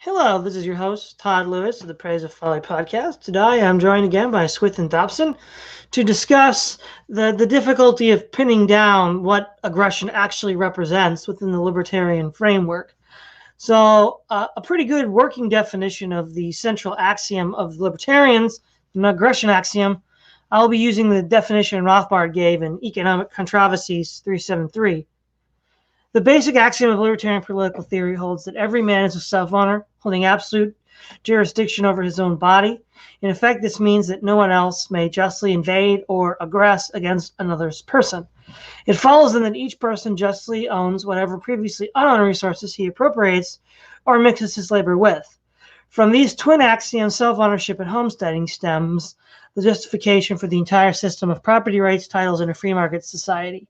Hello, this is your host, Todd Lewis of the Praise of Folly podcast. Today I'm joined again by Swithun Dobson to discuss the difficulty of pinning down what aggression actually represents within the libertarian framework. So, a pretty good working definition of the central axiom of libertarians, an aggression axiom, I'll be using the definition Rothbard gave in Economic Controversies 373. The basic axiom of libertarian political theory holds that every man is a self-owner, holding absolute jurisdiction over his own body. In effect, this means that no one else may justly invade or aggress against another's person. It follows then that each person justly owns whatever previously unowned resources he appropriates or mixes his labor with. From these twin axioms, self-ownership and homesteading, stems the justification for the entire system of property rights, titles in a free market society.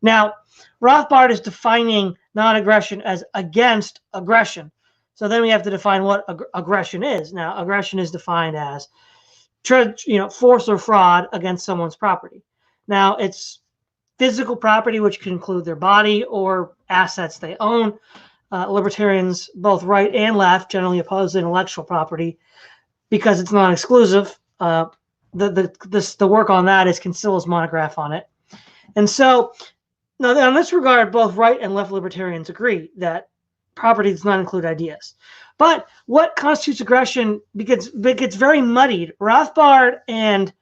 Now, Rothbard is defining non-aggression as against aggression. So then we have to define what aggression is. Now, aggression is defined as force or fraud against someone's property. Now, it's physical property, which can include their body or assets they own. Libertarians, both right and left, generally oppose intellectual property because it's non-exclusive. The work on that is Kinsilla's monograph on it. And so, now, in this regard, both right and left libertarians agree that property does not include ideas. But what constitutes aggression gets very muddied. Rothbard and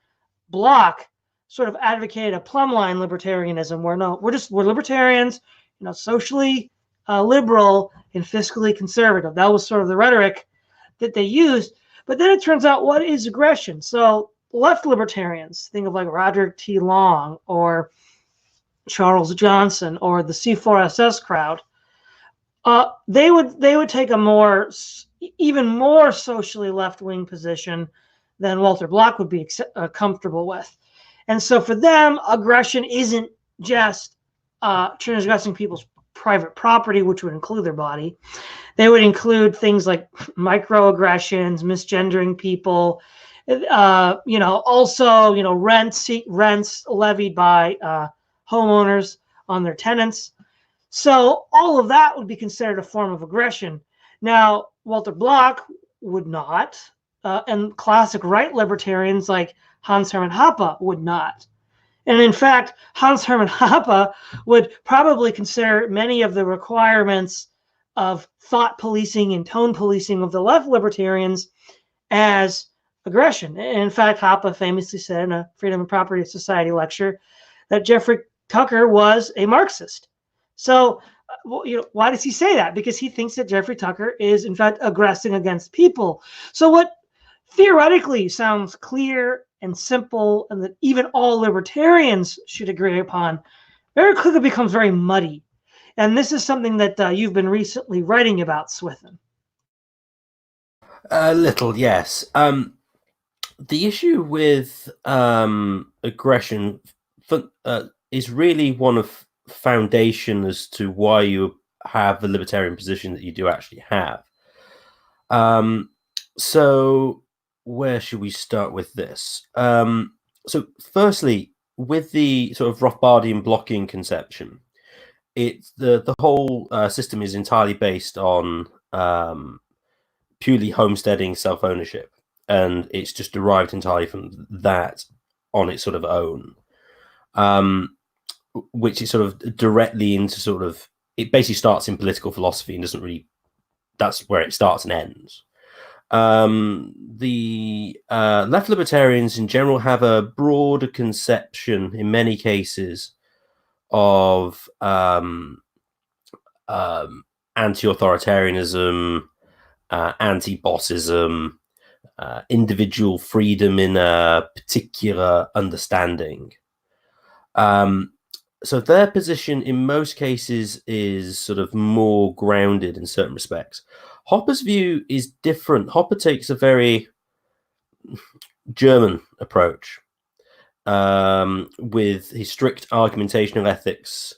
Bloch sort of advocated a plumb line libertarianism where we're libertarians, socially liberal and fiscally conservative. That was sort of the rhetoric that they used. But then it turns out, what is aggression? So left libertarians, think of like Roderick T. Long or Charles Johnson or the C4SS crowd, they would take a even more socially left-wing position than Walter Block would be comfortable with. And so for them, aggression isn't just transgressing people's private property, which would include their body. They would include things like microaggressions, misgendering people, also rents levied by homeowners on their tenants. So all of that would be considered a form of aggression. Now, Walter Block would not, and classic right libertarians like Hans Hermann Hoppe would not. And in fact, Hans Hermann Hoppe would probably consider many of the requirements of thought policing and tone policing of the left libertarians as aggression. And in fact, Hoppe famously said in a Freedom and Property Society lecture that Jeffrey Tucker was a Marxist. So, why does he say that? Because he thinks that Jeffrey Tucker is, in fact, aggressing against people. So what theoretically sounds clear and simple and that even all libertarians should agree upon very quickly becomes very muddy. And this is something that you've been recently writing about, Swithun. A little, yes. The issue with aggression is really one of foundation as to why you have the libertarian position that you do actually have. So where should we start with this? So firstly, with the sort of Rothbardian blocking conception, it's the whole system is entirely based on purely homesteading self-ownership, and it's just derived entirely from that on its sort of own. Which is sort of directly into it basically starts in political philosophy and doesn't really, that's where it starts and ends. The left libertarians in general have a broader conception in many cases of anti-authoritarianism, anti-bossism, individual freedom in a particular understanding. So their position in most cases is sort of more grounded in certain respects. Hoppe's view is different. Hoppe takes a very German approach with his strict argumentation of ethics,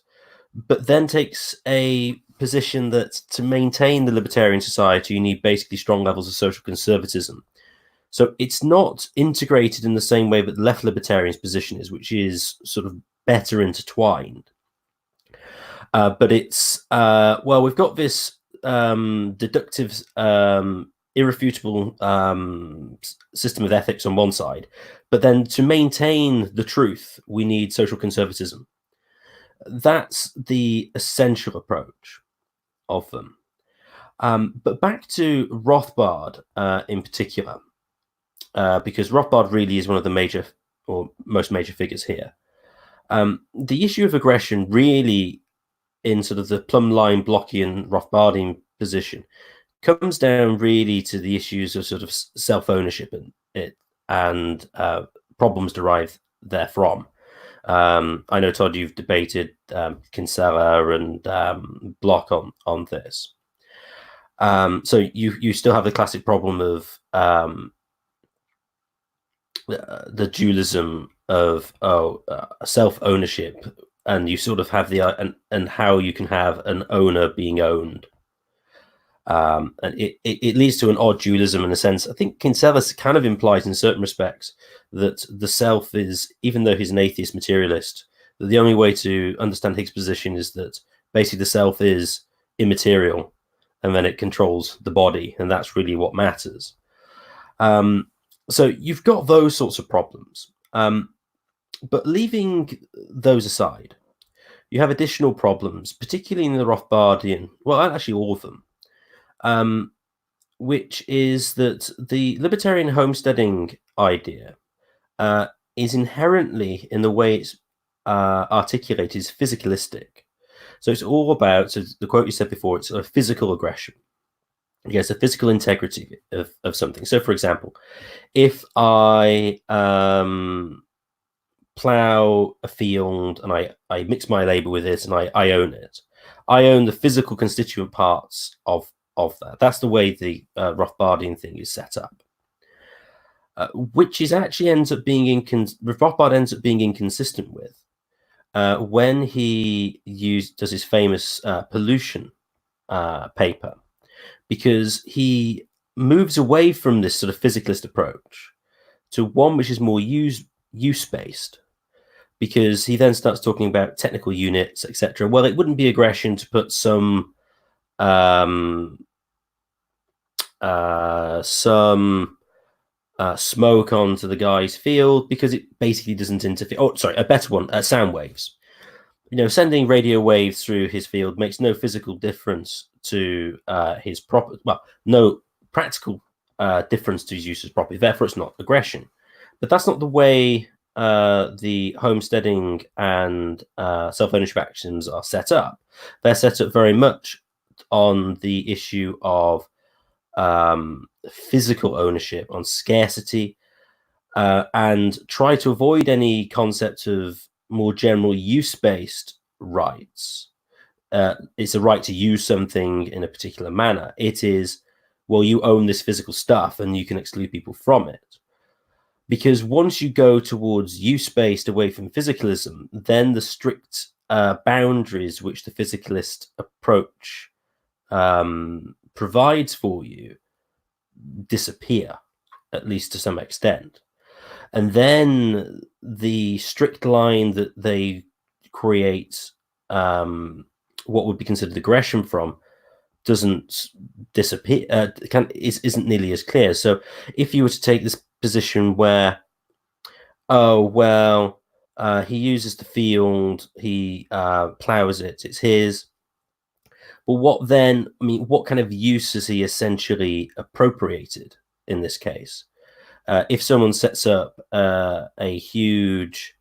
but then takes a position that to maintain the libertarian society, you need basically strong levels of social conservatism. So it's not integrated in the same way that the left libertarian's position is, which is sort of better intertwined. But it's, we've got this deductive, irrefutable system of ethics on one side, but then to maintain the truth, we need social conservatism. That's the essential approach of them. But back to Rothbard in particular, because Rothbard really is one of the major or most major figures here. The issue of aggression really, in sort of the plumb line Blockian Rothbardian position, comes down really to the issues of sort of self-ownership and problems derived therefrom. I know, Todd, you've debated Kinsella and Bloch on this. So you still have the classic problem of the dualism of self-ownership, and you sort of have the and how you can have an owner being owned. And it leads to an odd dualism in a sense. I think Kinsella kind of implies in certain respects that the self is, even though he's an atheist materialist, that the only way to understand Higgs' position is that basically the self is immaterial and then it controls the body, and that's really what matters. So you've got those sorts of problems. But leaving those aside, you have additional problems, particularly in the Rothbardian, well, actually all of them, which is that the libertarian homesteading idea is inherently, in the way it's articulated, is physicalistic. So it's all about, so the quote you said before, it's a physical aggression. Yes, a physical integrity of something. So, for example, if I plow a field and I mix my labor with it and I own it, I own the physical constituent parts of that. That's the way the Rothbardian thing is set up, which is actually Rothbard ends up being inconsistent with when he does his famous pollution paper, because he moves away from this sort of physicalist approach to one which is more use-based, because he then starts talking about technical units, etc. Well, it wouldn't be aggression to put some smoke onto the guy's field because it basically doesn't interfere. Oh, sorry, a better one, sound waves. Sending radio waves through his field makes no physical difference to his property. Well, no practical difference to his use as property. Therefore, it's not aggression. But that's not the way the homesteading and self-ownership actions are set up. They're set up very much on the issue of physical ownership, on scarcity, and try to avoid any concept of more general use-based rights. It's a right to use something in a particular manner. It is, well, you own this physical stuff and you can exclude people from it. Because once you go towards use-based away from physicalism, then the strict boundaries which the physicalist approach provides for you disappear, at least to some extent. And then the strict line that they create, what would be considered aggression from, doesn't disappear, isn't nearly as clear. So if you were to take this position where, he uses the field, he plows it, it's his. But what then, what kind of use has he essentially appropriated in this case? If someone sets up a huge,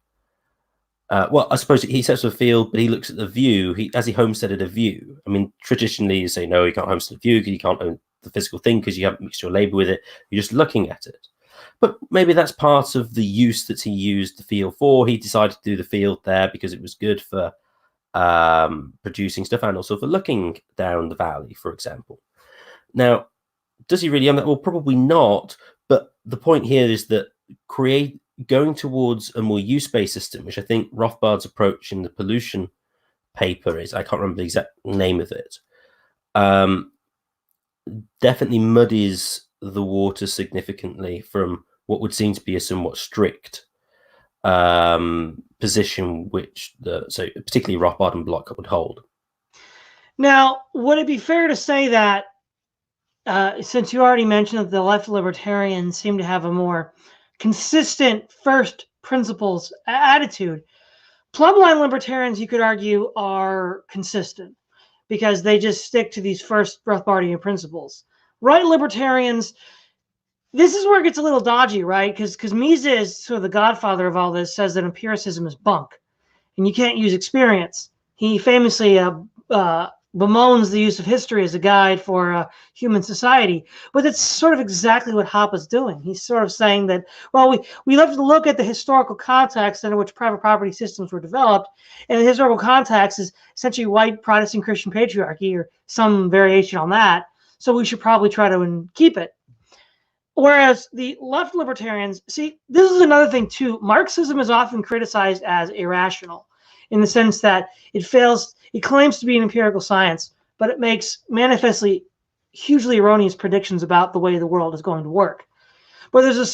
I suppose he sets up a field, but he looks at the view. As he homesteaded a view. Traditionally, you say no, you can't homestead a view because you can't own the physical thing because you haven't mixed your labor with it. You're just looking at it. But maybe that's part of the use that he used the field for. He decided to do the field there because it was good for producing stuff and also for looking down the valley, for example. Now, does he really own that? Well, probably not. But the point here is that going towards a more use-based system, which I think Rothbard's approach in the pollution paper is, I can't remember the exact name of it, definitely muddies the water significantly from what would seem to be a somewhat strict position, which so particularly Rothbard and Bloch would hold. Now, would it be fair to say that, since you already mentioned that the left libertarians seem to have a more consistent first principles attitude, plumb-line libertarians, you could argue, are consistent because they just stick to these first Rothbardian principles. Right libertarians, this is where it gets a little dodgy, right? Because Mises, sort of the godfather of all this, says that empiricism is bunk and you can't use experience. He famously bemoans the use of history as a guide for human society, but it's sort of exactly what Hoppe's doing. He's sort of saying that, well, we have to look at the historical context under which private property systems were developed, and the historical context is essentially white Protestant Christian patriarchy or some variation on that, so we should probably try to keep it. Whereas the left libertarians, see, this is another thing too. Marxism is often criticized as irrational in the sense that it claims to be an empirical science, but it makes manifestly hugely erroneous predictions about the way the world is going to work. But there's a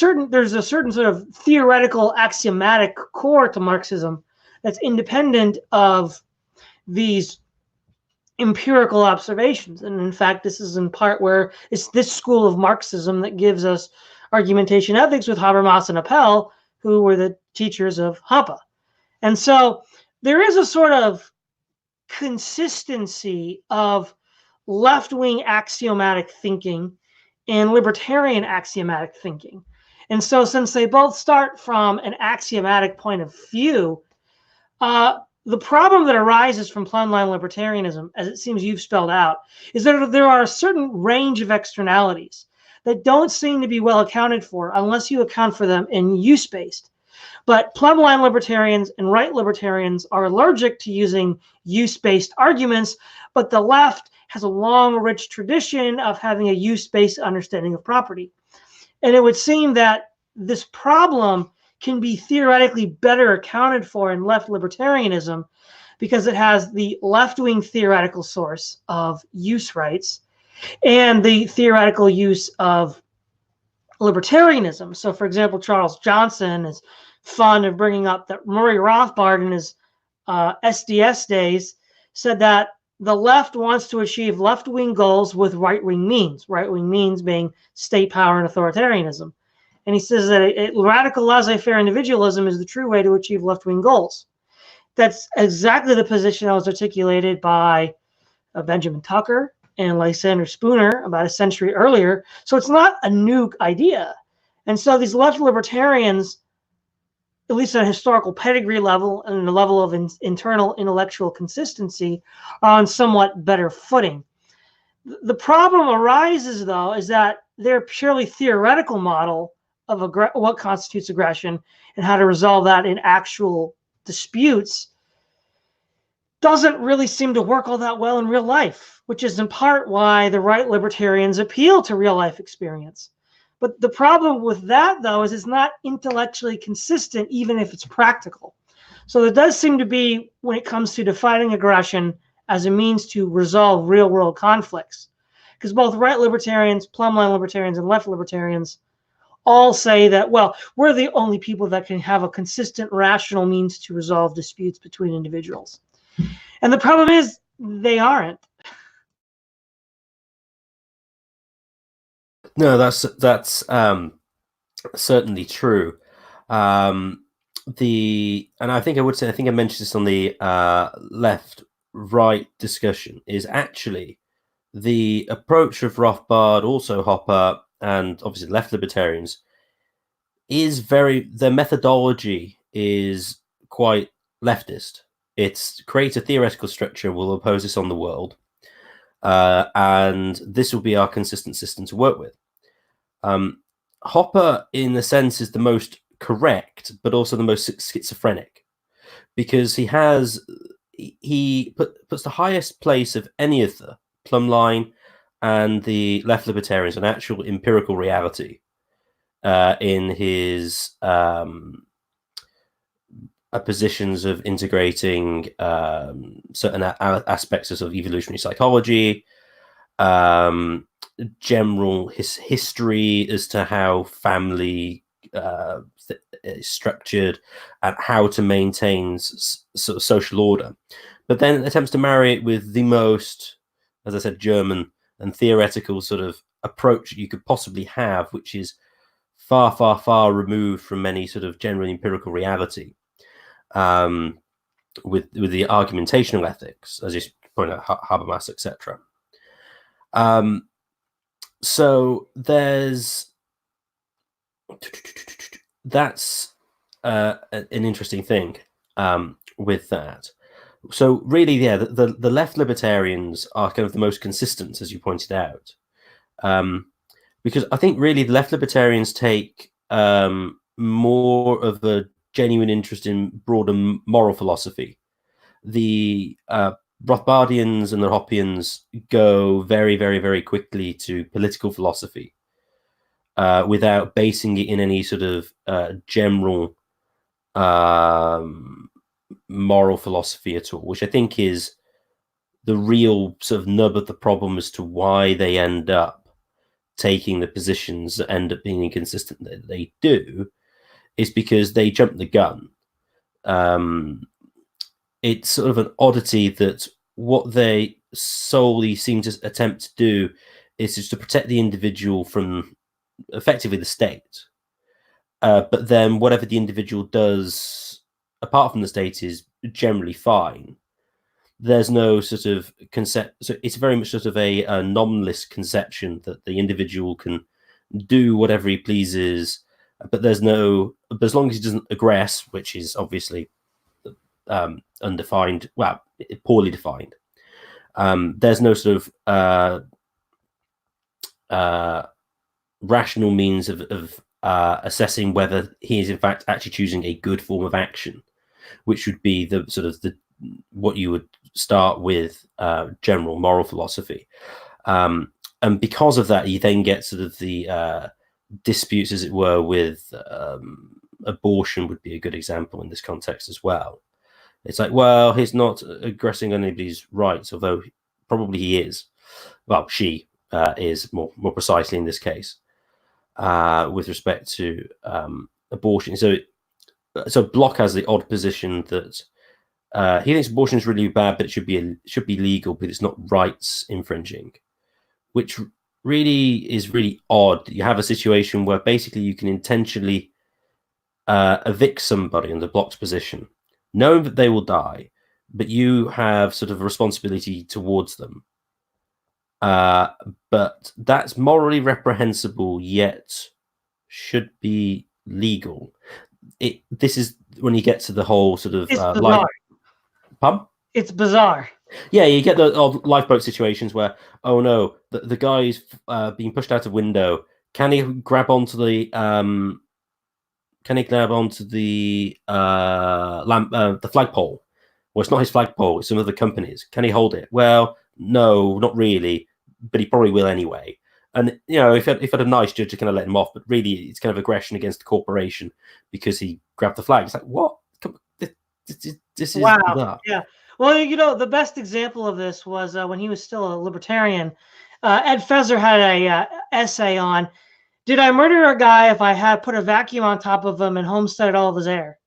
certain sort of theoretical axiomatic core to Marxism that's independent of these empirical observations. And in fact, this is in part where it's this school of Marxism that gives us argumentation ethics with Habermas and Appel, who were the teachers of Hoppe. And so there is a sort of consistency of left-wing axiomatic thinking and libertarian axiomatic thinking. And so since they both start from an axiomatic point of view, the problem that arises from plumb-line libertarianism, as it seems you've spelled out, is that there are a certain range of externalities that don't seem to be well accounted for unless you account for them in use-based. But plumb-line libertarians and right libertarians are allergic to using use-based arguments, but the left has a long, rich tradition of having a use-based understanding of property. And it would seem that this problem can be theoretically better accounted for in left libertarianism because it has the left-wing theoretical source of use rights and the theoretical use of libertarianism. So, for example, Charles Johnson is fond of bringing up that Murray Rothbard in his SDS days said that the left wants to achieve left-wing goals with right-wing means being state power and authoritarianism. And he says that radical laissez-faire individualism is the true way to achieve left-wing goals. That's exactly the position that was articulated by Benjamin Tucker and Lysander Spooner about a century earlier. So it's not a new idea. And so these left libertarians, at least at a historical pedigree level and the level of internal intellectual consistency, are on somewhat better footing. The problem arises, though, is that their purely theoretical model of what constitutes aggression and how to resolve that in actual disputes doesn't really seem to work all that well in real life, which is in part why the right libertarians appeal to real life experience. But the problem with that, though, is it's not intellectually consistent, even if it's practical. So there does seem to be, when it comes to defining aggression as a means to resolve real world conflicts, because both right libertarians, plumb-line libertarians, and left libertarians all say that, well, we're the only people that can have a consistent, rational means to resolve disputes between individuals. And the problem is they aren't. No, that's certainly true. And I think I mentioned this on the left-right discussion, is actually the approach of Rothbard, also Hoppe, and obviously left libertarians their methodology is quite leftist. It's create a theoretical structure, we'll impose this on the world, and this will be our consistent system to work with. Hoppe, in a sense, is the most correct, but also the most schizophrenic, because he puts the highest place of any of the plumb line and the left libertarians on actual empirical reality in his positions of integrating certain aspects of evolutionary psychology, general history as to how family is structured and how to maintain sort of social order, but then attempts to marry it with the most as I said, German and theoretical sort of approach you could possibly have, which is far, far, far removed from any sort of general empirical reality, with the argumentational ethics, as you point out, Habermas, etc. So that's an interesting thing with that. So really, yeah, the left libertarians are kind of the most consistent, as you pointed out, because I think really the left libertarians take more of a genuine interest in broader moral philosophy. The Rothbardians and the Hoppians go very, very, very quickly to political philosophy without basing it in any sort of general moral philosophy at all, which I think is the real sort of nub of the problem as to why they end up taking the positions that end up being inconsistent that they do, is because they jump the gun. It's sort of an oddity that what they solely seem to attempt to do is just to protect the individual from effectively the state. But then whatever the individual does apart from the state is generally fine. There's no sort of concept. So it's very much sort of a nominalist conception that the individual can do whatever he pleases, but there's no, but as long as he doesn't aggress, which is obviously undefined, well, poorly defined. There's no sort of rational means of assessing whether he is in fact actually choosing a good form of action, which would be the sort of the what you would start with general moral philosophy. And because of that, you then get sort of the disputes, as it were, with abortion would be a good example in this context as well. It's like, well, he's not aggressing on anybody's rights, although probably he is. Well, she is more precisely in this case with respect to abortion. So Bloch has the odd position that he thinks abortion is really bad, but it should be legal, but it's not rights infringing, which really is really odd. You have a situation where basically you can intentionally evict somebody under Bloch's position, knowing that they will die, but you have sort of a responsibility towards them. But that's morally reprehensible, yet should be legal. This is when you get to the whole sort of pub. It's bizarre. Yeah, you get the lifeboat situations where, oh no, the guy's being pushed out a window. Can he grab onto the the flagpole? Well, it's not his flagpole; it's some of the company's. Can he hold it? Well, no, not really, but he probably will anyway. And you know, if had a nice judge to kind of let him off, but really, it's kind of aggression against the corporation because he grabbed the flag. It's like, what? This is wow. That. Yeah. Well, you know, the best example of this was when he was still a libertarian. Ed Feser had a essay on, did I murder a guy if I had put a vacuum on top of him and homesteaded all of his air?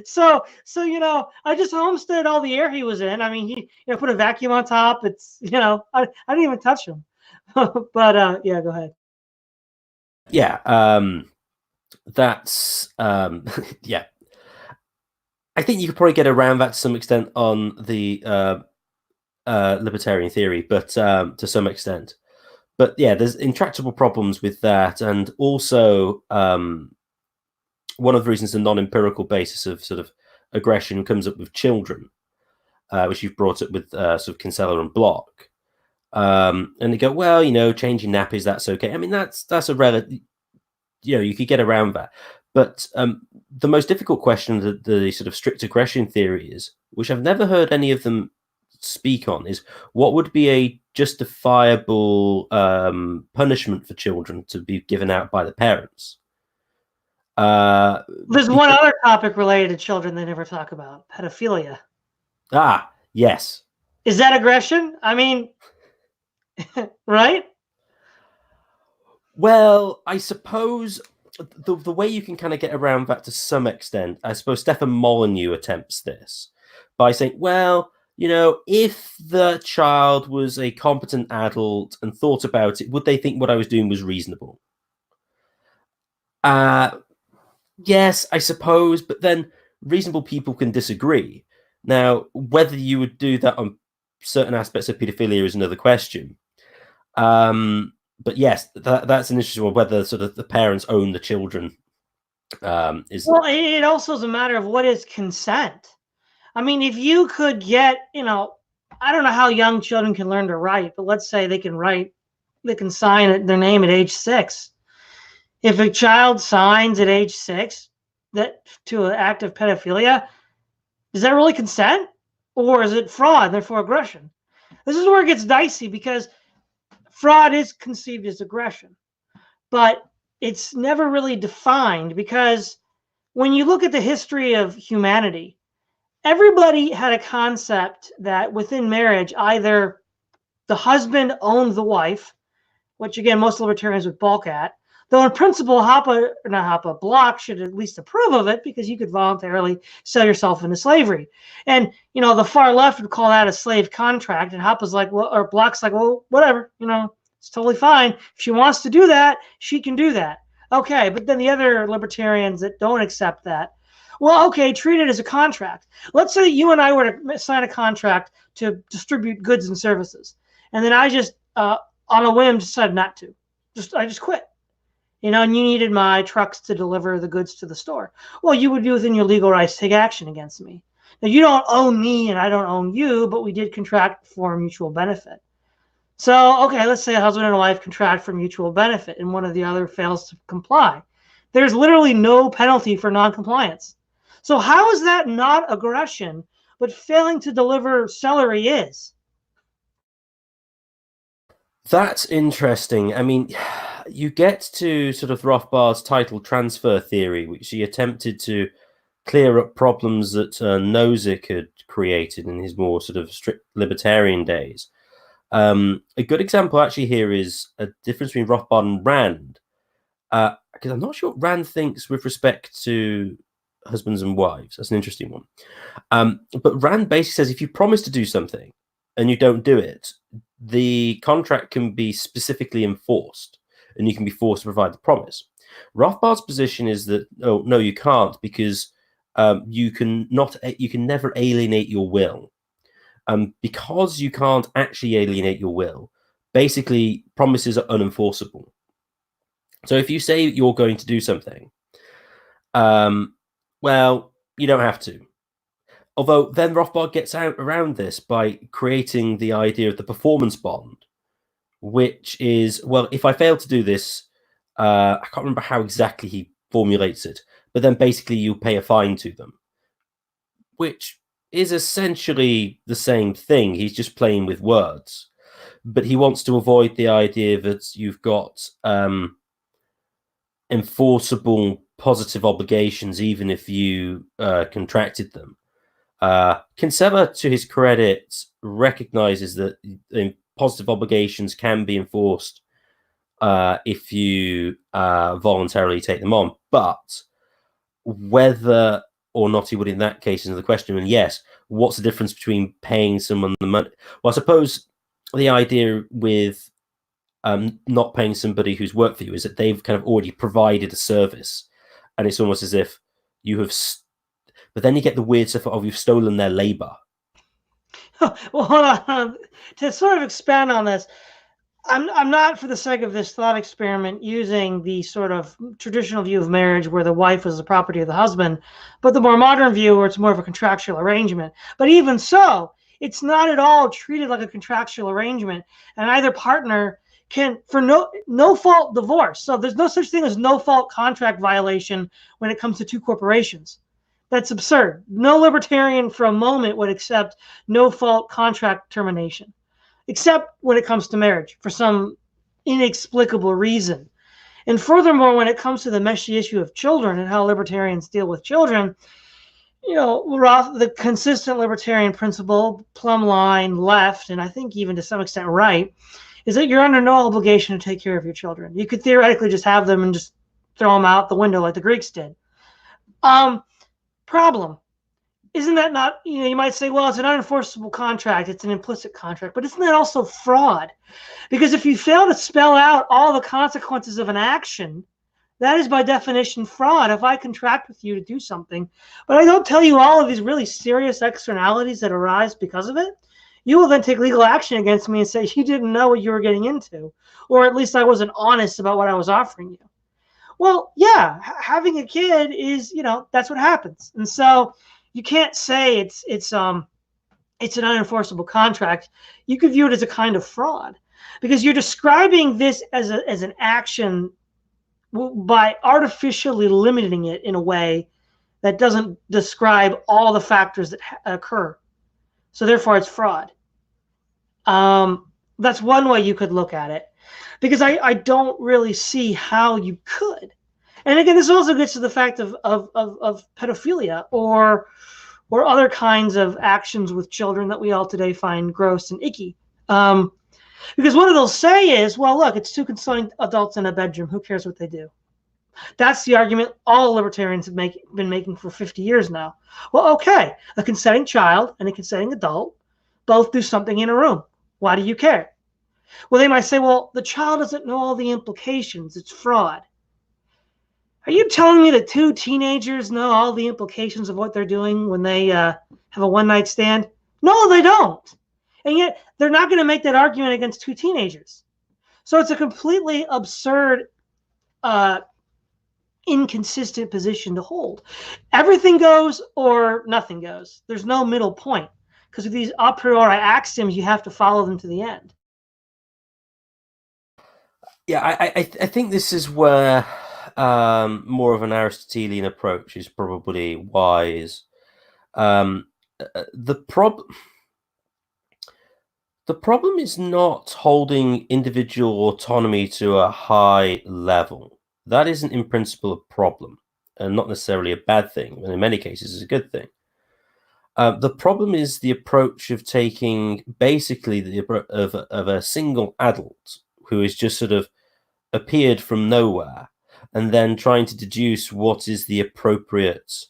so you know, I just homesteaded all the air he was in. I mean, he put a vacuum on top. It's, you know, I didn't even touch him. But yeah, go ahead. Yeah, that's yeah. I think you could probably get around that to some extent on the libertarian theory, but to some extent. But yeah, there's intractable problems with that, and also one of the reasons the non-empirical basis of sort of aggression comes up with children, which you've brought up with sort of Kinsella and Bloch, and they go, well, you know, changing nappies, that's okay. I mean, that's a relative, you know, you could get around that. But the most difficult question that the sort of strict aggression theory is, which I've never heard any of them speak on, is what would be a justifiable punishment for children to be given out by the parents. There's one other topic related to children they never talk about: pedophilia. Ah, yes. Is that aggression? I mean, right? Well, I suppose the way you can kind of get around that to some extent, I suppose Stefan Molyneux attempts this by saying, well, if the child was a competent adult and thought about it, would they think what I was doing was reasonable? Yes, I suppose, but then reasonable people can disagree. Now, whether you would do that on certain aspects of pedophilia is another question. But yes, that's an interesting one, whether sort of the parents own the children. Well, it also is a matter of what is consent. I mean, if you could get, I don't know how young children can learn to write, but let's say they can sign their name at age 6. If a child signs at age 6 that to an act of pedophilia, is that really consent, or is it fraud, therefore aggression? This is where it gets dicey, because fraud is conceived as aggression, but it's never really defined, because when you look at the history of humanity, everybody had a concept that within marriage, either the husband owned the wife, which again, most libertarians would balk at, though in principle, Block should at least approve of it, because you could voluntarily sell yourself into slavery. And, the far left would call that a slave contract, and Hoppa's like, well, or Block's like, well, whatever, it's totally fine. If she wants to do that, she can do that. Okay, but then the other libertarians that don't accept that, well, okay, treat it as a contract. Let's say you and I were to sign a contract to distribute goods and services, and then I just, on a whim, decided not to. I just quit. And you needed my trucks to deliver the goods to the store. Well, you would be within your legal rights to take action against me. Now, you don't own me and I don't own you, but we did contract for mutual benefit. So, okay, let's say a husband and a wife contract for mutual benefit and one of the other fails to comply. There's literally no penalty for noncompliance. So how is that not aggression, but failing to deliver celery is? That's interesting. I mean, you get to sort of Rothbard's title transfer theory, which he attempted to clear up problems that Nozick had created in his more sort of strict libertarian days. A good example actually here is a difference between Rothbard and Rand, because I'm not sure what Rand thinks with respect to husbands and wives. That's an interesting one. But Rand basically says if you promise to do something and you don't do it, the contract can be specifically enforced and you can be forced to provide the promise. Rothbard's position is that, oh, no, you can't, because you can never alienate your will. Because you can't actually alienate your will, basically promises are unenforceable. So if you say you're going to do something, well, you don't have to. Although then Rothbard gets out around this by creating the idea of the performance bond, which is, well, if I fail to do this, I can't remember how exactly he formulates it, but then basically you pay a fine to them, which is essentially the same thing. He's just playing with words, but he wants to avoid the idea that you've got enforceable positive obligations, even if you contracted them. Kinsella, to his credit, recognizes that positive obligations can be enforced if you voluntarily take them on, but whether or not he would in that case is the question. And yes, what's the difference between paying someone the money? Well, I suppose the idea with not paying somebody who's worked for you is that they've kind of already provided a service, and it's almost as if you have. But then you get the weird stuff of you've stolen their labor. Well, hold on. To sort of expand on this, I'm not, for the sake of this thought experiment, using the sort of traditional view of marriage where the wife is the property of the husband, but the more modern view where it's more of a contractual arrangement. But even so, it's not at all treated like a contractual arrangement, and either partner can, for no fault, divorce. So there's no such thing as no fault contract violation when it comes to two corporations. That's absurd. No libertarian for a moment would accept no fault contract termination, except when it comes to marriage for some inexplicable reason. And furthermore, when it comes to the messy issue of children and how libertarians deal with children, the consistent libertarian principle, plumb line, left, and I think even to some extent right, is that you're under no obligation to take care of your children. You could theoretically just have them and just throw them out the window like the Greeks did. Problem. isn't that not, you might say, well, it's an unenforceable contract, it's an implicit contract, but isn't that also fraud? Because if you fail to spell out all the consequences of an action, that is by definition fraud. If I contract with you to do something, but I don't tell you all of these really serious externalities that arise because of it, you will then take legal action against me and say you didn't know what you were getting into, or at least I wasn't honest about what I was offering you. Well, yeah, having a kid is, that's what happens. And so you can't say it's an unenforceable contract. You could view it as a kind of fraud because you're describing this as an action by artificially limiting it in a way that doesn't describe all the factors that occur. So therefore, it's fraud. That's one way you could look at it, because I don't really see how you could. And again, this also gets to the fact of pedophilia or other kinds of actions with children that we all today find gross and icky. Because what they'll say is, well, look, it's two consenting adults in a bedroom. Who cares what they do? That's the argument all libertarians have been making for 50 years now. Well, okay, a consenting child and a consenting adult both do something in a room. Why do you care? Well, they might say, well, the child doesn't know all the implications. It's fraud. Are you telling me that two teenagers know all the implications of what they're doing when they have a one-night stand? No, they don't. And yet they're not going to make that argument against two teenagers. So it's a completely absurd, inconsistent position to hold. Everything goes or nothing goes. There's no middle point, because with these a priori axioms, you have to follow them to the end. Yeah, I think this is where more of an Aristotelian approach is probably wise. The problem is not holding individual autonomy to a high level. That isn't in principle a problem, and not necessarily a bad thing, and in many cases is a good thing. The problem is the approach of taking basically of a single adult who is just sort of appeared from nowhere, and then trying to deduce what is the appropriate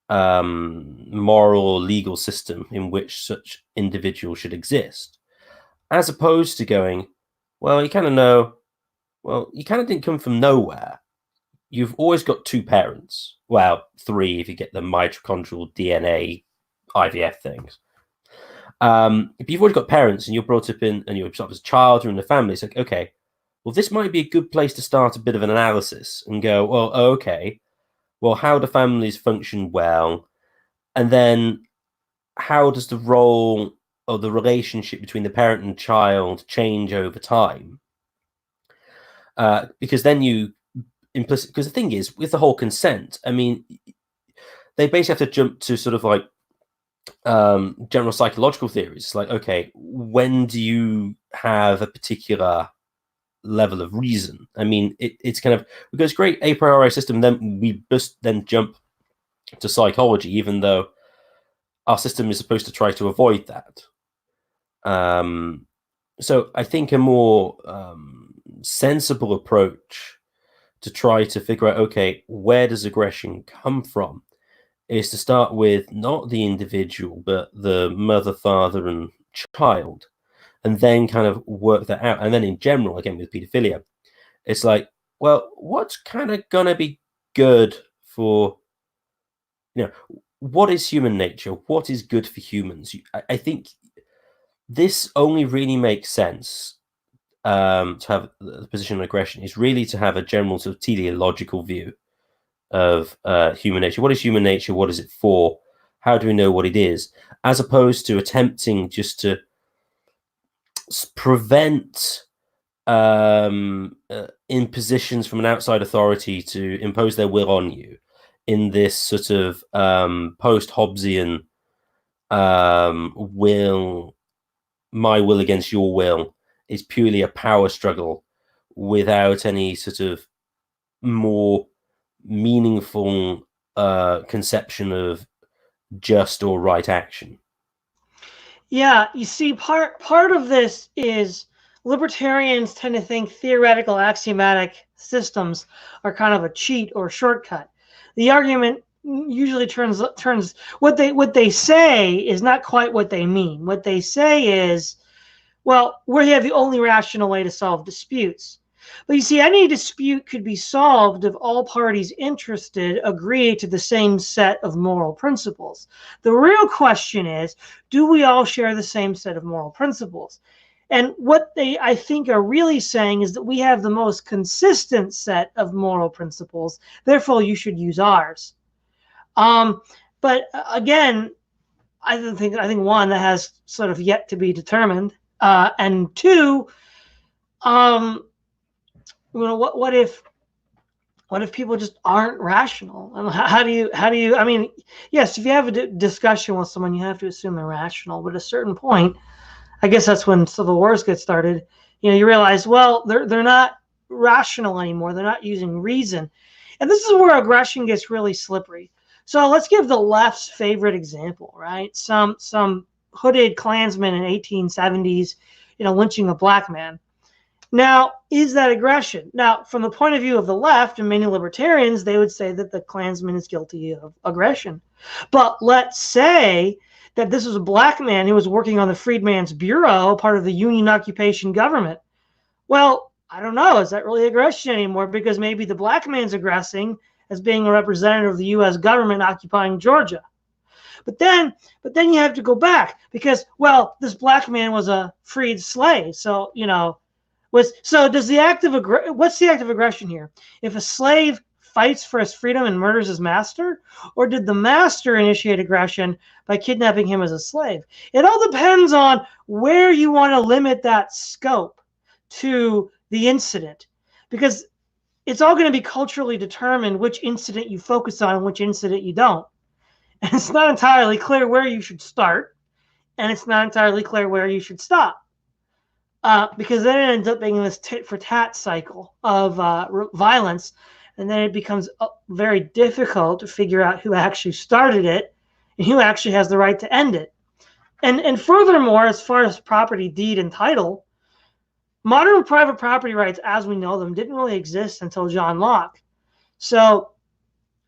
moral or legal system in which such individual should exist, as opposed to going, well, you kind of didn't come from nowhere. You've always got two parents. Well, three if you get the mitochondrial DNA IVF things. If you've already got parents and you're brought up in, and you're brought up as a child or in a family, it's like, okay, well, this might be a good place to start a bit of an analysis and go, well, okay, well, how do families function well? And then how does the role or the relationship between the parent and child change over time? Because then you implicit, because the thing is, with the whole consent, I mean, they basically have to jump to sort of like general psychological theories. Like, okay, when do you have a particular level of reason? I mean, it's kind of, because great a priori system, then we just then jump to psychology, even though our system is supposed to try to avoid that. So I think a more sensible approach to try to figure out, okay, where does aggression come from, is to start with not the individual, but the mother, father, and child, and then kind of work that out. And then in general, again, with pedophilia, it's like, well, what's kind of going to be good for, what is human nature? What is good for humans? I think this only really makes sense to have the position of aggression is really to have a general sort of teleological view of human nature. What is human nature? What is it for? How do we know what it is? As opposed to attempting just to prevent impositions from an outside authority to impose their will on you in this sort of post-Hobbesian my will against your will is purely a power struggle without any sort of more meaningful conception of just or right action. Yeah, you see, part of this is libertarians tend to think theoretical axiomatic systems are kind of a cheat or shortcut. The argument usually turns what they say is not quite what they mean. What they say is, well, we have the only rational way to solve disputes. But you see, any dispute could be solved if all parties interested agree to the same set of moral principles. The real question is, do we all share the same set of moral principles? And what they, I think, are really saying is that we have the most consistent set of moral principles. Therefore, you should use ours. But again, I think one, that has sort of yet to be determined, and two, what if people just aren't rational? And how do you? I mean, yes, if you have a discussion with someone, you have to assume they're rational. But at a certain point, I guess that's when civil wars get started. You realize, well, they're not rational anymore. They're not using reason, and this is where aggression gets really slippery. So let's give the left's favorite example, right? Some hooded Klansman in 1870s, lynching a black man. Now, is that aggression? Now, from the point of view of the left and many libertarians, they would say that the Klansman is guilty of aggression. But let's say that this was a black man who was working on the Freedmen's Bureau, part of the Union occupation government. Well, I don't know. Is that really aggression anymore? Because maybe the black man's aggressing as being a representative of the U.S. government occupying Georgia. But then you have to go back because, well, this black man was a freed slave. So, does the act of what's the act of aggression here? If a slave fights for his freedom and murders his master, or did the master initiate aggression by kidnapping him as a slave? It all depends on where you want to limit that scope to the incident, because it's all going to be culturally determined which incident you focus on and which incident you don't. And it's not entirely clear where you should start, and it's not entirely clear where you should stop. Because then it ends up being this tit-for-tat cycle of violence, and then it becomes very difficult to figure out who actually started it and who actually has the right to end it. And furthermore, as far as property, deed, and title, modern private property rights as we know them didn't really exist until John Locke. So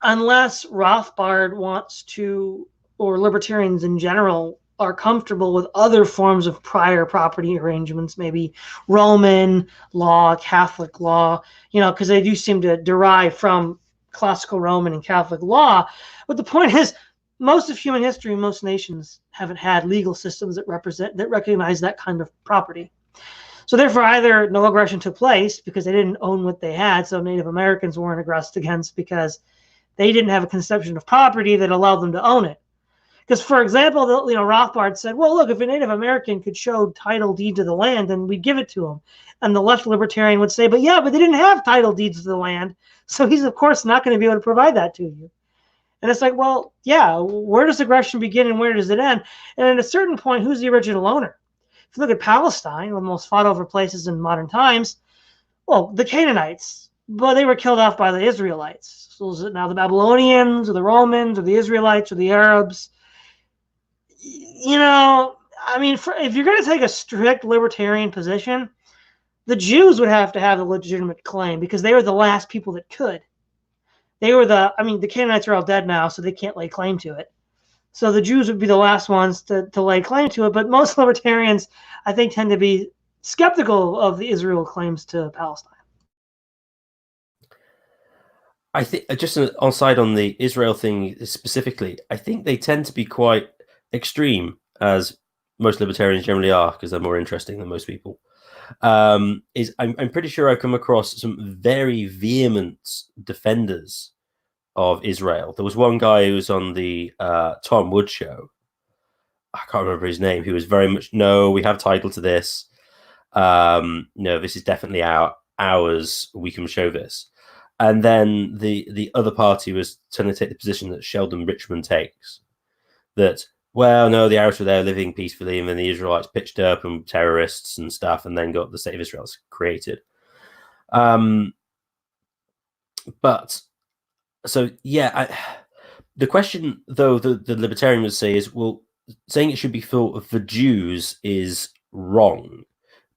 unless Rothbard wants to, or libertarians in general, are comfortable with other forms of prior property arrangements, maybe Roman law, Catholic law, because they do seem to derive from classical Roman and Catholic law. But the point is, most of human history, most nations haven't had legal systems that recognize that kind of property. So therefore, either no aggression took place because they didn't own what they had, so Native Americans weren't aggressed against because they didn't have a conception of property that allowed them to own it. Because, for example, Rothbard said, well, look, if a Native American could show title deed to the land, then we'd give it to him. And the left libertarian would say, but they didn't have title deeds to the land, so he's, of course, not going to be able to provide that to you. And it's like, well, yeah, where does aggression begin and where does it end? And at a certain point, who's the original owner? If you look at Palestine, one of the most fought over places in modern times, well, the Canaanites, but they were killed off by the Israelites. So is it now the Babylonians or the Romans or the Israelites or the Arabs? If you're going to take a strict libertarian position, the Jews would have to have a legitimate claim because they were the last people that could. They were the Canaanites are all dead now, so they can't lay claim to it. So the Jews would be the last ones to lay claim to it. But most libertarians, I think, tend to be skeptical of the Israel claims to Palestine. I think, just on side on the Israel thing specifically, I think they tend to be quite extreme, as most libertarians generally are, because they're more interesting than most people. I'm pretty sure I've come across some very vehement defenders of Israel. There was one guy who was on the Tom Wood show. I can't remember his name. He was very much, no, we have title to this. No, this is definitely ours. We can show this. And then the other party was trying to take the position that Sheldon Richman takes, that, well, no, the Arabs were there living peacefully, and then the Israelites pitched up and terrorists and stuff, and then got the state of Israel created. But so, yeah, the question, though, the libertarian would say is, well, saying it should be for Jews is wrong,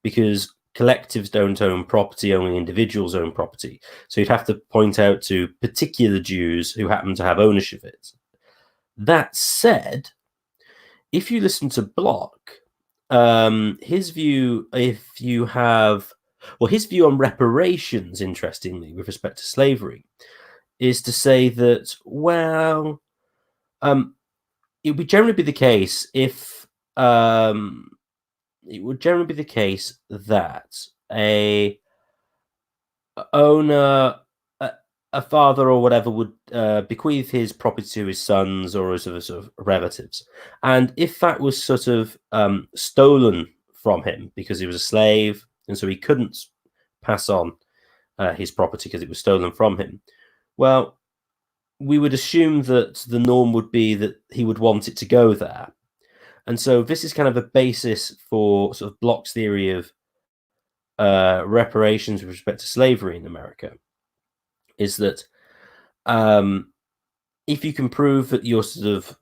because collectives don't own property, only individuals own property. So you'd have to point out to particular Jews who happen to have ownership of it. That said, if you listen to Bloch, his view, his view on reparations, interestingly, with respect to slavery, is to say that, well, it would generally be the case if it would generally be the case that a owner, a father or whatever, would bequeath his property to his sons or his sort of relatives, and if that was sort of stolen from him because he was a slave, and so he couldn't pass on his property because it was stolen from him, well, we would assume that the norm would be that he would want it to go there. And so this is kind of a basis for sort of Bloch's theory of reparations with respect to slavery in America, is that if you can prove that you're sort of,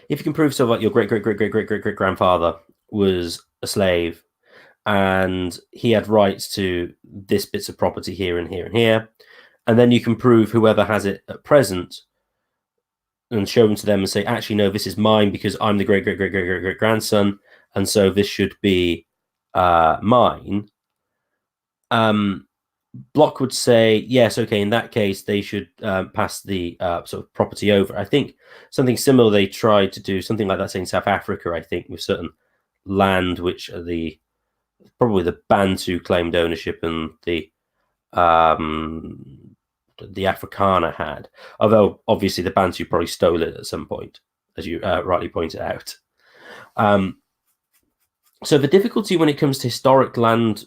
if you can prove sort of like your great grandfather was a slave and he had rights to this bits of property here and here and here, and then you can prove whoever has it at present and show them to them and say, actually, no, this is mine because I'm the great grandson, and so this should be mine. Bloch would say, yes, okay, in that case, they should pass the sort of property over. I think something similar they tried to do, something like that, say in South Africa, I think, with certain land which probably the Bantu claimed ownership and the Afrikaner had, although obviously the Bantu probably stole it at some point, as you rightly pointed out. So the difficulty when it comes to historic land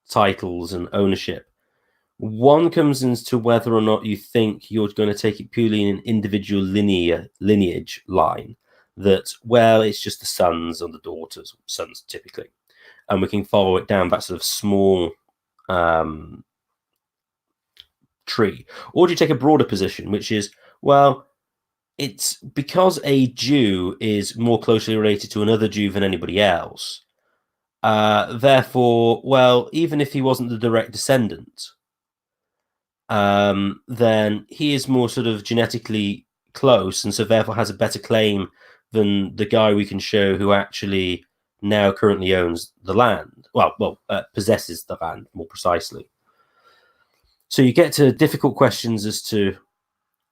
titles and ownership, one comes into whether or not you think you're going to take it purely in an individual lineage line, that, well, it's just the sons and the daughters, sons typically, and we can follow it down that sort of small tree. Or do you take a broader position, which is, well, it's because a Jew is more closely related to another Jew than anybody else. Therefore, well, even if he wasn't the direct descendant, then he is more sort of genetically close, and so therefore has a better claim than the guy we can show who actually now currently owns the land. Possesses the land, more precisely. So you get to difficult questions as to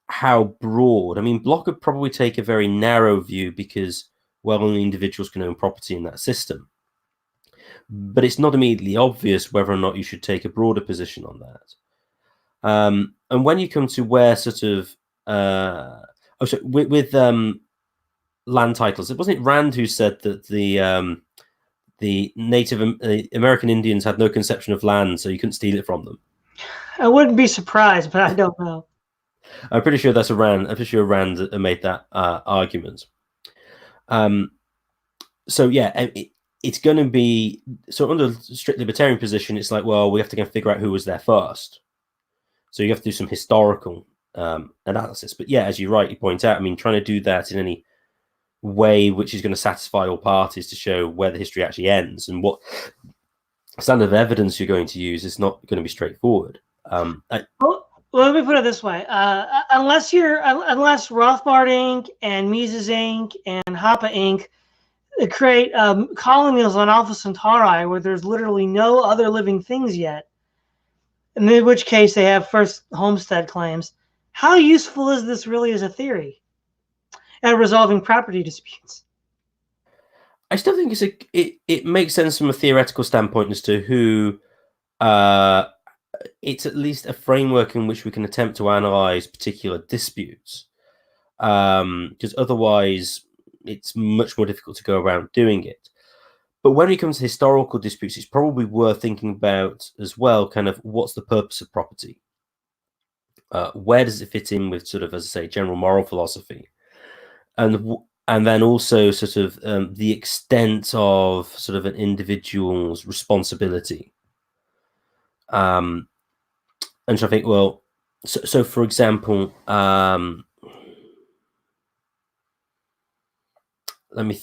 how broad. I mean, Bloch would probably take a very narrow view because, well, only individuals can own property in that system. But it's not immediately obvious whether or not you should take a broader position on that. And when you come to where sort of with land titles, it wasn't Rand who said that the Native American Indians had no conception of land, so you couldn't steal it from them. I wouldn't be surprised, but I don't know. I'm pretty sure that's Rand. I'm pretty sure Rand made that argument. So yeah, it's going to be, so under strict libertarian position, it's like, well, we have to kind of figure out who was there first. So you have to do some historical analysis. But yeah, as you rightly point out, I mean, trying to do that in any way which is going to satisfy all parties to show where the history actually ends and what standard of evidence you're going to use is not going to be straightforward. Well, let me put it this way: unless Rothbard Inc. and Mises Inc. and Hoppe Inc. create colonies on Alpha Centauri where there's literally no other living things yet, in which case they have first homestead claims, how useful is this really as a theory at resolving property disputes? I still think it makes sense from a theoretical standpoint as to who. It's at least a framework in which we can attempt to analyze particular disputes, because otherwise it's much more difficult to go around doing it. But when it comes to historical disputes, it's probably worth thinking about as well, kind of what's the purpose of property? Where does it fit in with sort of, as I say, general moral philosophy? And then also sort of the extent of sort of an individual's responsibility. And so I think, well, so for example, let me.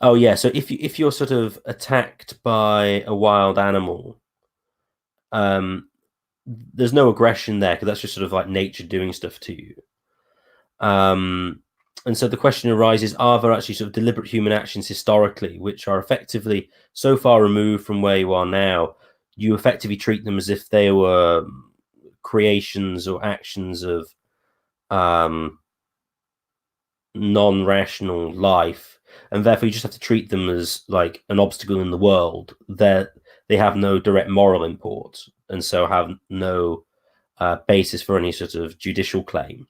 Oh yeah, so if you're sort of attacked by a wild animal, there's no aggression there because that's just sort of like nature doing stuff to you. And so the question arises: are there actually sort of deliberate human actions historically which are effectively so far removed from where you are now, you effectively treat them as if they were creations or actions of non-rational life, and therefore you just have to treat them as like an obstacle in the world that they have no direct moral import and so have no basis for any sort of judicial claim.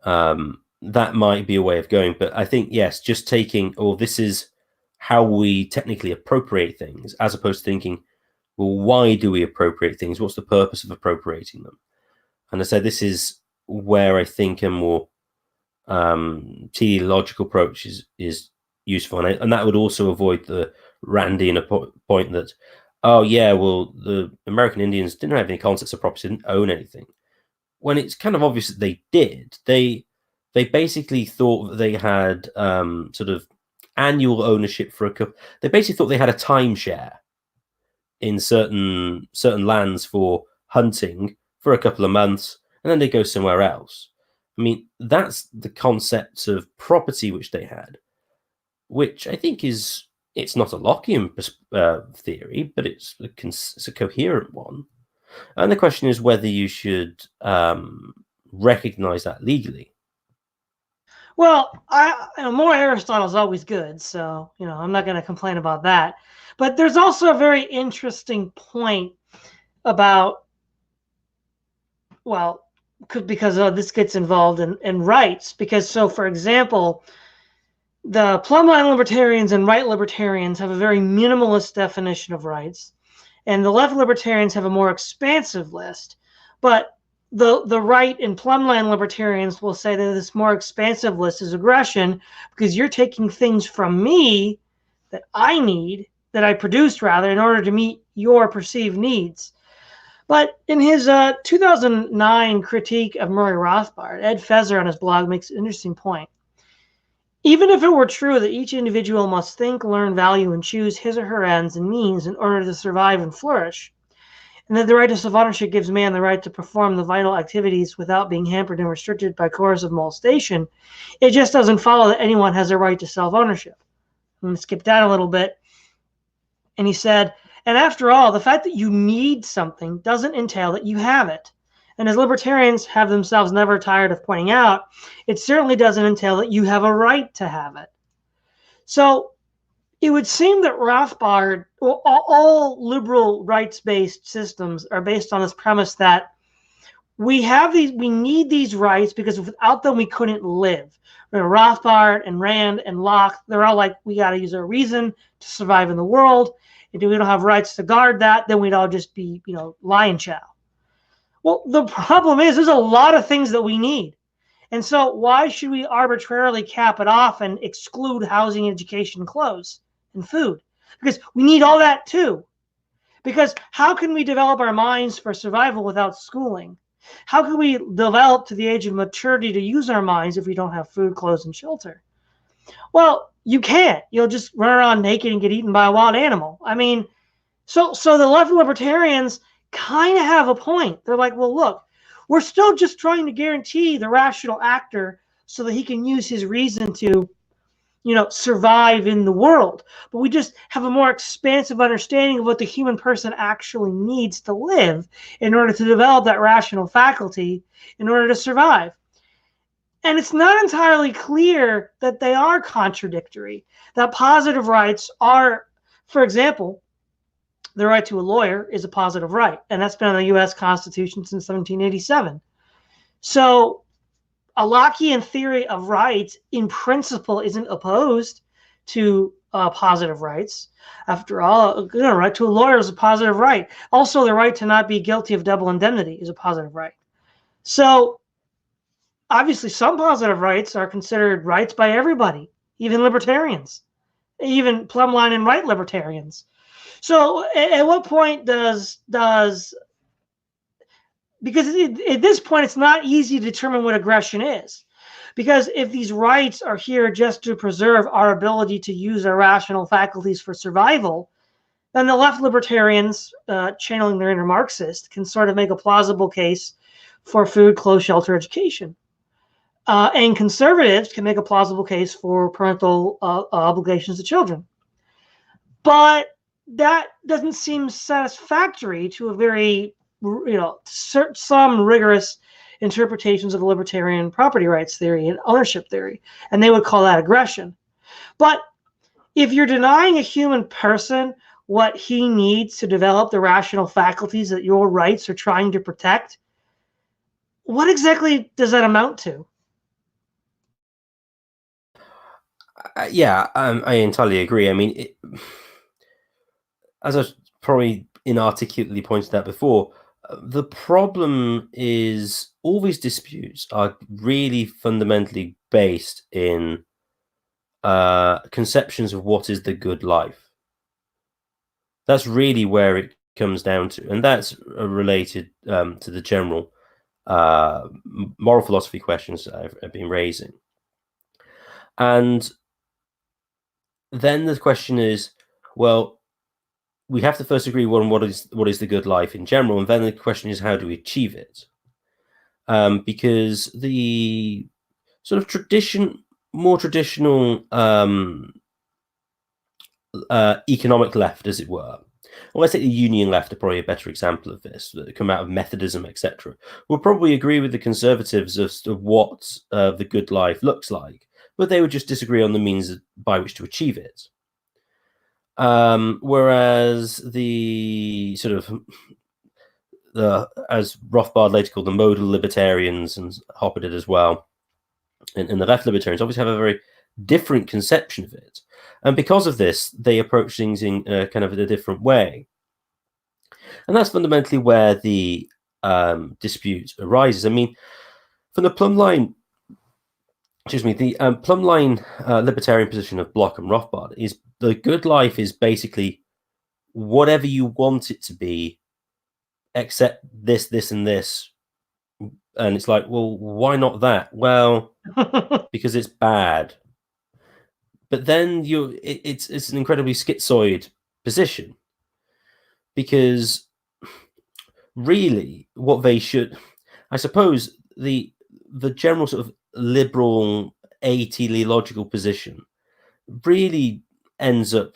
That might be a way of going, but I think, yes, just taking, oh, this is how we technically appropriate things, as opposed to thinking, well, why do we appropriate things? What's the purpose of appropriating them? And I said, this is where I think a more teleological approach is useful, and that would also avoid the Randian point that, oh yeah, well, the American Indians didn't have any concepts of property, didn't own anything, when it's kind of obvious that they did. They basically thought that they had sort of annual ownership for a couple. They basically thought they had a timeshare in certain lands for hunting for a couple of months, and then they go somewhere else. I mean, that's the concept of property which they had, which I think it's not a Lockean theory, but it's a coherent one. And the question is whether you should recognize that legally. Well, more Aristotle is always good, so I'm not going to complain about that. But there's also a very interesting point about, well, because this gets involved in rights. Because, so for example, the plumb-line libertarians and right libertarians have a very minimalist definition of rights, and the left libertarians have a more expansive list. But the right and plumb-line libertarians will say that this more expansive list is aggression because you're taking things from me that I need, that I produced rather, in order to meet your perceived needs. But in his 2009 critique of Murray Rothbard, Ed Feser on his blog makes an interesting point. Even if it were true that each individual must think, learn, value, and choose his or her ends and means in order to survive and flourish, and that the right to self-ownership gives man the right to perform the vital activities without being hampered and restricted by coercive molestation, it just doesn't follow that anyone has a right to self-ownership. I'm going to skip down a little bit. And he said, and after all, the fact that you need something doesn't entail that you have it. And as libertarians have themselves never tired of pointing out, it certainly doesn't entail that you have a right to have it. So it would seem that Rothbard, all liberal rights-based systems are based on this premise that we need these rights because without them we couldn't live. Rothbard and Rand and Locke, they're all like, we got to use our reason to survive in the world. And if we don't have rights to guard that, then we'd all just be, lion chow. Well, the problem is there's a lot of things that we need. And so why should we arbitrarily cap it off and exclude housing, education, clothes, and food? Because we need all that too. Because how can we develop our minds for survival without schooling? How can we develop to the age of maturity to use our minds if we don't have food, clothes, and shelter? Well, you can't. You'll just run around naked and get eaten by a wild animal. I mean, so the left libertarians kind of have a point. They're like, well, look, we're still just trying to guarantee the rational actor so that he can use his reason to, survive in the world. But we just have a more expansive understanding of what the human person actually needs to live in order to develop that rational faculty in order to survive. And it's not entirely clear that they are contradictory, that positive rights are, for example, the right to a lawyer is a positive right, and that's been in the U.S. Constitution since 1787. So a Lockean theory of rights, in principle, isn't opposed to positive rights. After all, a right to a lawyer is a positive right. Also, the right to not be guilty of double indemnity is a positive right. So obviously, some positive rights are considered rights by everybody, even libertarians, even plumb-line and right libertarians. So at what point because at this point, it's not easy to determine what aggression is. Because if these rights are here just to preserve our ability to use our rational faculties for survival, then the left libertarians, channeling their inner Marxist, can sort of make a plausible case for food, clothes, shelter, education. And conservatives can make a plausible case for parental obligations to children. But that doesn't seem satisfactory to a very, some rigorous interpretations of libertarian property rights theory and ownership theory, and they would call that aggression. But if you're denying a human person what he needs to develop the rational faculties that your rights are trying to protect, what exactly does that amount to? I entirely agree. I mean, as I probably inarticulately pointed out before, the problem is all these disputes are really fundamentally based in conceptions of what is the good life. That's really where it comes down to, and that's related to the general moral philosophy questions that I've been raising. And then the question is, well, we have to first agree on what is the good life in general, and then the question is, how do we achieve it? Because the sort of more traditional economic left, as it were, or let's say the union left are probably a better example of this, that come out of Methodism, etc., will probably agree with the conservatives as to what the good life looks like, but they would just disagree on the means by which to achieve it. Whereas the sort of as Rothbard later called the modal libertarians, and Hopper did as well, and the left libertarians obviously have a very different conception of it. And because of this, they approach things in kind of a different way. And that's fundamentally where the dispute arises. I mean, from the plumb line libertarian position of Bloch and Rothbard is the good life is basically whatever you want it to be, except this, this, and this. And it's like, well, why not that? Well, because it's bad. But then it's an incredibly schizoid position, because really what they should, I suppose, the general sort of liberal teleological position really ends up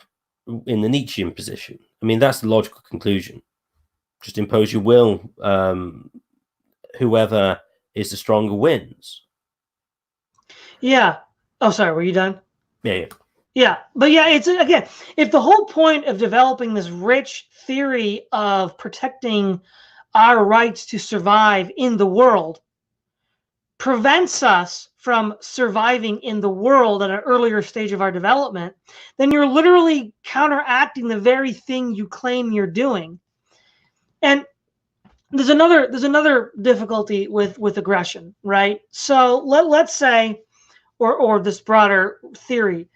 in the Nietzschean position. I mean, that's the logical conclusion. Just impose your will. Whoever is the stronger wins. Yeah. Oh, sorry. Were you done? Yeah. Yeah. But yeah, it's again, if the whole point of developing this rich theory of protecting our rights to survive in the world prevents us from surviving in the world at an earlier stage of our development, then you're literally counteracting the very thing you claim you're doing. And there's another difficulty with aggression, right? So let's say, or this broader theory,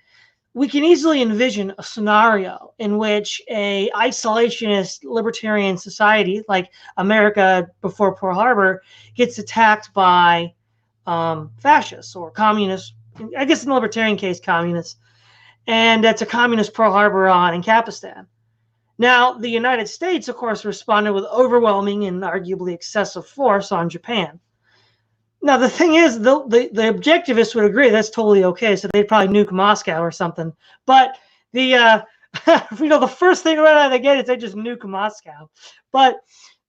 we can easily envision a scenario in which a isolationist libertarian society like America before Pearl Harbor gets attacked by fascists or communists. I guess in the libertarian case, communists, and that's a communist Pearl Harbor in Kapistan. Now, the United States, of course, responded with overwhelming and arguably excessive force on Japan. Now, the thing is, the objectivists would agree that's totally okay, so they'd probably nuke Moscow or something. But the the first thing right out of the gate is they just nuke Moscow. But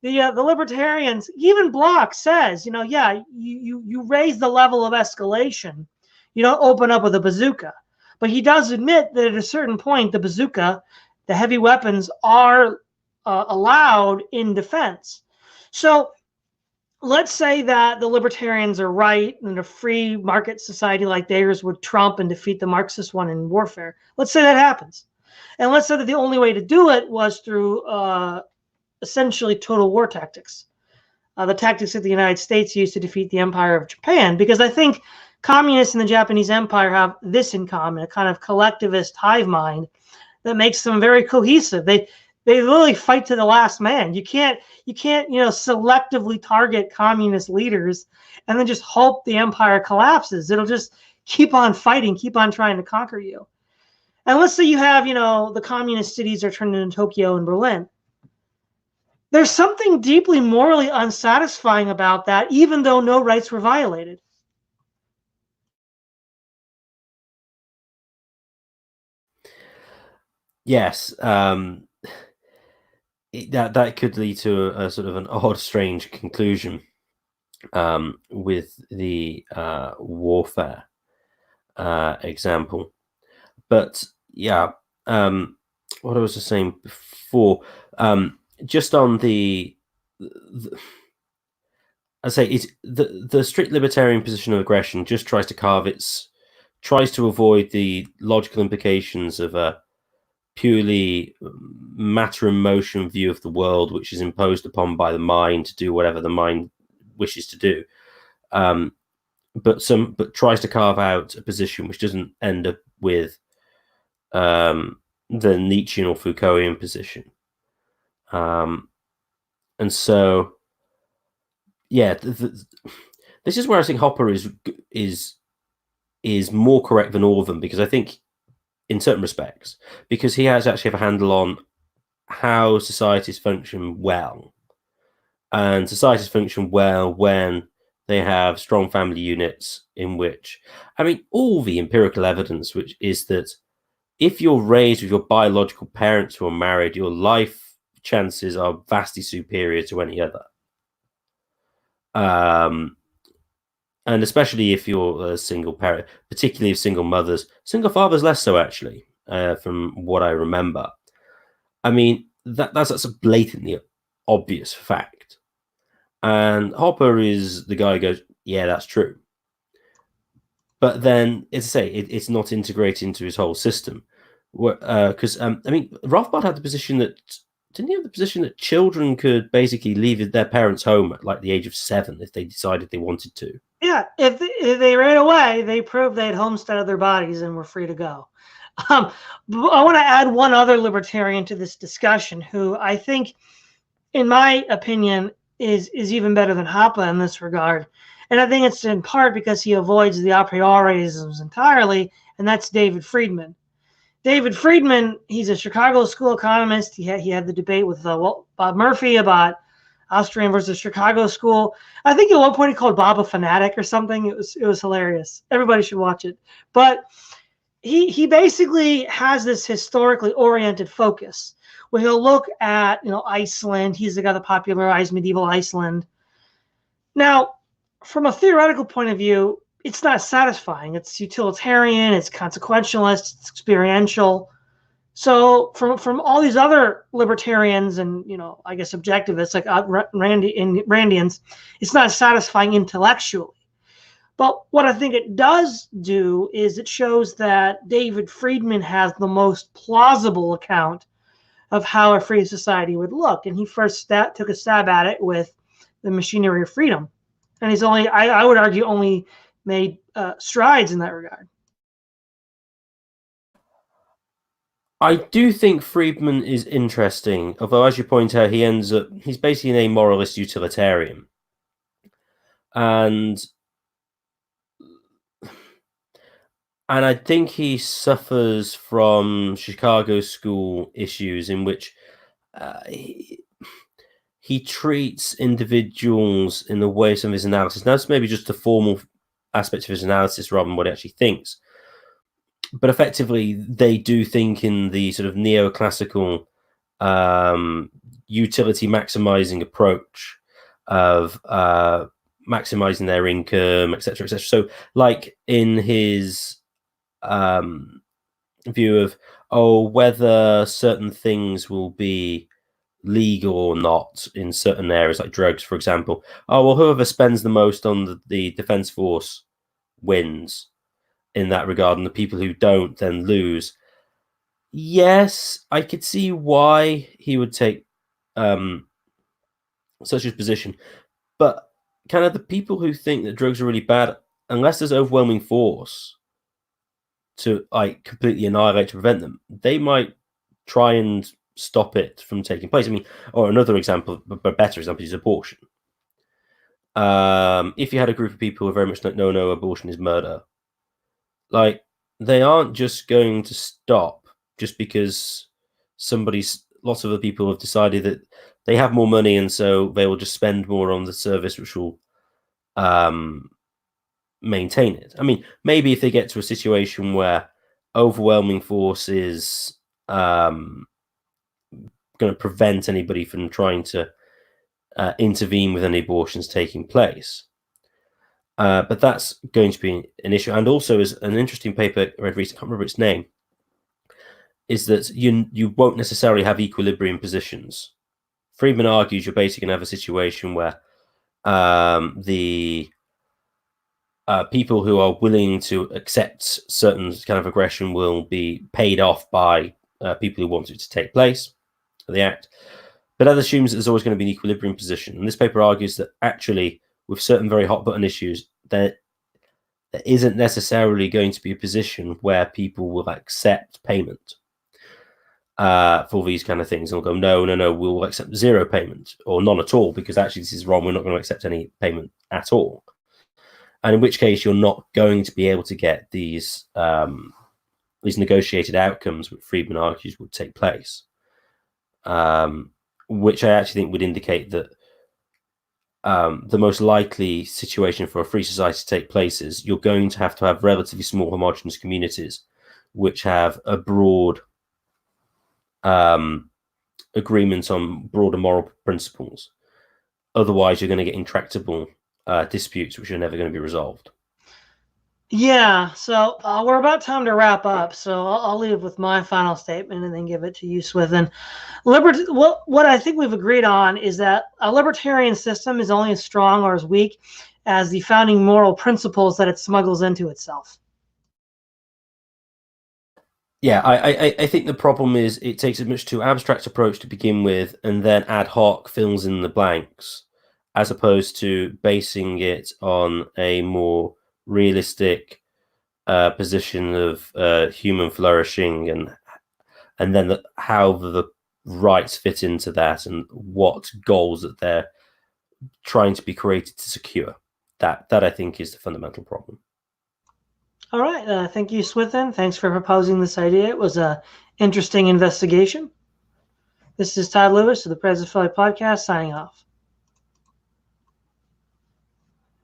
the libertarians, even Bloch says, you raise the level of escalation. You don't open up with a bazooka. But he does admit that at a certain point, the bazooka, the heavy weapons, are allowed in defense. So let's say that the libertarians are right and a free market society like theirs would trump and defeat the Marxist one in warfare. Let's say that happens. And let's say that the only way to do it was through essentially total war tactics. The tactics that the United States used to defeat the Empire of Japan, because I think communists in the Japanese Empire have this in common, a kind of collectivist hive mind that makes them very cohesive. They literally fight to the last man. You can't selectively target communist leaders and then just hope the empire collapses. It'll just keep on fighting, keep on trying to conquer you. And let's say you have, the communist cities are turned into Tokyo and Berlin. There's something deeply morally unsatisfying about that, even though no rights were violated. Yes, that could lead to a sort of an odd, strange conclusion with the warfare example. But yeah, what I was just saying before, just on I say it's the strict libertarian position of aggression just tries to avoid the logical implications of a purely matter and motion view of the world, which is imposed upon by the mind to do whatever the mind wishes to do. But tries to carve out a position which doesn't end up with the Nietzschean or Foucaultian position. And so, yeah, this is where I think Hopper is more correct than all of them, because I think, in certain respects, because he has actually have a handle on how societies function well, and societies function well when they have strong family units in which, I mean, all the empirical evidence, which is that if you're raised with your biological parents who are married, your life chances are vastly superior to any other. And especially if you're a single parent, particularly if single mothers, single fathers less so, actually, from what I remember. I mean, that's a blatantly obvious fact. And Hopper is the guy who goes, yeah, that's true. But then, as I say, it's not integrated into his whole system. Because, I mean, Rothbard had the position that, didn't he have the position that children could basically leave their parents' home at like the age of 7 if they decided they wanted to? Yeah, if they ran away, they proved they had homesteaded their bodies and were free to go. I want to add one other libertarian to this discussion who I think, in my opinion, is even better than Hoppe in this regard. And I think it's in part because he avoids the a priorisms entirely, and that's David Friedman. David Friedman, he's a Chicago school economist. He had the debate with Bob Murphy about Austrian versus Chicago school. I think at one point he called Bob a fanatic or something. It was hilarious. Everybody should watch it. But he basically has this historically oriented focus where he'll look at Iceland. He's the guy that popularized medieval Iceland. Now, from a theoretical point of view, it's not satisfying. It's utilitarian, it's consequentialist, it's experiential. So from all these other libertarians and I guess objectivists like Randians, it's not satisfying intellectually. But what I think it does do is it shows that David Friedman has the most plausible account of how a free society would look, and he first took a stab at it with The Machinery of Freedom, and he's only, I would argue, only made strides in that regard. I do think Friedman is interesting, although, as you point out, he's basically an amoralist utilitarian. And I think he suffers from Chicago school issues in which he treats individuals in the way some of his analysis. Now, it's maybe just the formal aspect of his analysis rather than what he actually thinks. But effectively, they do think in the sort of neoclassical utility maximizing approach of maximizing their income, etc., etc. So, like in his view of whether certain things will be legal or not in certain areas, like drugs, for example. Whoever spends the most on the defense force wins in that regard, and the people who don't then lose. Yes, I could see why he would take such a position, but kind of the people who think that drugs are really bad, unless there's overwhelming force to completely annihilate to prevent them, they might try and stop it from taking place. I mean, or another example, but a better example, is abortion. If you had a group of people who are very much like, no, abortion is murder, like, they aren't just going to stop just because lots of the people have decided that they have more money and so they will just spend more on the service, which will maintain it. I mean, maybe if they get to a situation where overwhelming force is going to prevent anybody from trying to intervene with any abortions taking place. But that's going to be an issue. And also, as an interesting paper I read recently, I can't remember its name, is that you won't necessarily have equilibrium positions. Friedman argues you're basically going to have a situation where the people who are willing to accept certain kind of aggression will be paid off by people who want it to take place, the act. But that assumes that there's always going to be an equilibrium position. And this paper argues that actually, with certain very hot button issues, there isn't necessarily going to be a position where people will accept payment for these kind of things. They'll go, no, we'll accept zero payment or none at all, because actually this is wrong. We're not going to accept any payment at all. And in which case, you're not going to be able to get these negotiated outcomes, which Friedman argues would take place. Which I actually think would indicate that the most likely situation for a free society to take place is you're going to have relatively small homogenous communities which have a broad agreement on broader moral principles. Otherwise, you're going to get intractable disputes which are never going to be resolved. Yeah, so we're about time to wrap up, so I'll leave with my final statement and then give it to you, Swithin. What I think we've agreed on is that a libertarian system is only as strong or as weak as the founding moral principles that it smuggles into itself. Yeah, I think the problem is it takes a much too abstract approach to begin with, and then ad hoc fills in the blanks, as opposed to basing it on a more realistic position of human flourishing, and then how the rights fit into that, and what goals that they're trying to be created to secure. That I think is the fundamental problem. All right. Thank you, Swithin. Thanks for proposing this idea. It was an interesting investigation. This is Todd Lewis of the President Philly Podcast signing off.